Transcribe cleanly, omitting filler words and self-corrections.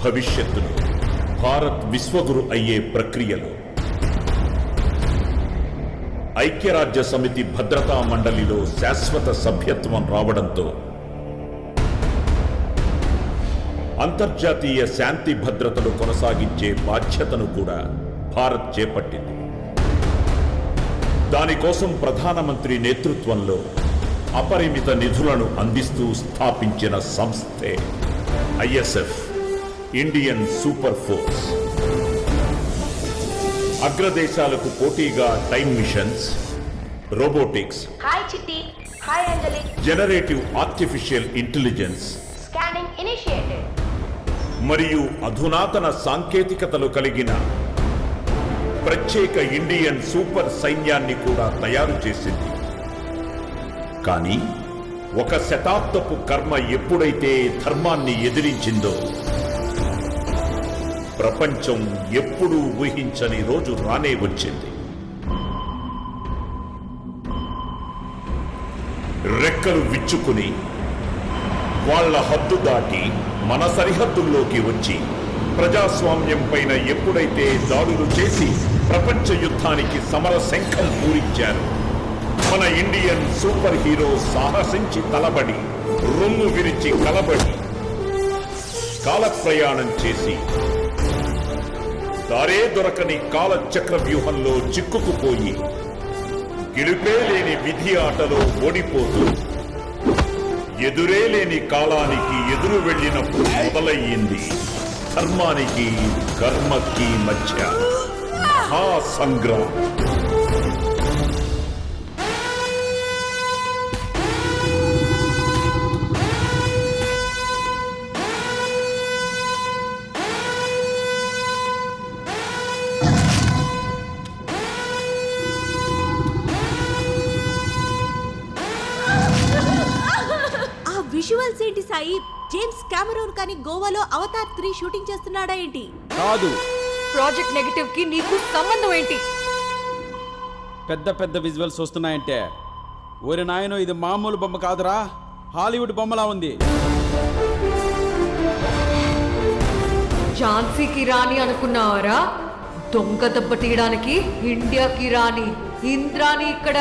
భవిష్యత్తులో భారత్ విశ్వగురు అయ్యే ప్రక్రియలో ఐక్యరాజ్య సమితి భద్రతా మండలిలో శాశ్వత సభ్యత్వం రావడంతో అంతర్జాతీయ శాంతి భద్రతను కొనసాగించే బాధ్యతను కూడా భారత్ చేపట్టింది. దానికోసం ప్రధానమంత్రి నేతృత్వంలో అపరిమిత నిధులను అందిస్తూ స్థాపించిన సంస్థే ఐఎస్ఎఫ్, ఇండియన్ సూపర్ ఫోర్స్. అగ్రదేశాలకు పోటీగా time missions, robotics, hi Chitti, hi Anjali, generative artificial intelligence, scanning initiated మరియు అధునాతన సాంకేతికతలు కలిగిన ప్రత్యేక ఇండియన్ సూపర్ సైన్యాన్ని కూడా తయారు చేసింది. కానీ ఒక శతాబ్దపు కర్మ ఎప్పుడైతే ధర్మాన్ని ఎదిరించిందో ప్రపంచం ఎప్పుడూ ఊహించని రోజు రానే వచ్చింది. రెక్కలు విచ్చుకుని వాళ్ళ హద్దు దాటి మన సరిహద్దుల్లోకి వచ్చి ప్రజాస్వామ్యం పైన ఎప్పుడైతే దాడులు చేసి ప్రపంచ యుద్ధానికి సమర శంఖం పూరించారు, మన ఇండియన్ సూపర్ హీరో సాహసించి తలబడి రొమ్ము విరిచి కలబడి కాల ప్రయాణం చేసి దారే దొరకని కాలచక్ర వ్యూహంలో చిక్కుకుపోయి గెలుపే లేని విధి ఆటలో ఓడిపోతూ ఎదురే లేని కాలానికి ఎదురు వెళ్ళినప్పుడు మొదలయ్యింది ధర్మానికి కర్మకి మధ్య మహాసంగ్రామం. విజువల్స్ ఏంటి సాయి? జేమ్స్ కెమెరాన్ కానీ గోవాలో అవతార్ 3 షూటింగ్ చేస్తున్నాడా ఏంటి? కాదు, ప్రాజెక్ట్ నెగటివ్ కి నీకు సంబంధం ఏంటి? పెద్ద పెద్ద విజువల్స్ వస్తున్నాయంటే ఓరి నాయనో, ఇది మామూలు బొమ్మ కాదురా, హాలీవుడ్ బొమ్మలా ఉంది. ఝాన్సీకి రాణి అనుకున్నావరా? దొంగ దెబ్బ తీయడానికి ఇండియాకి రాణి ఇంద్రాణి ఇక్కడ.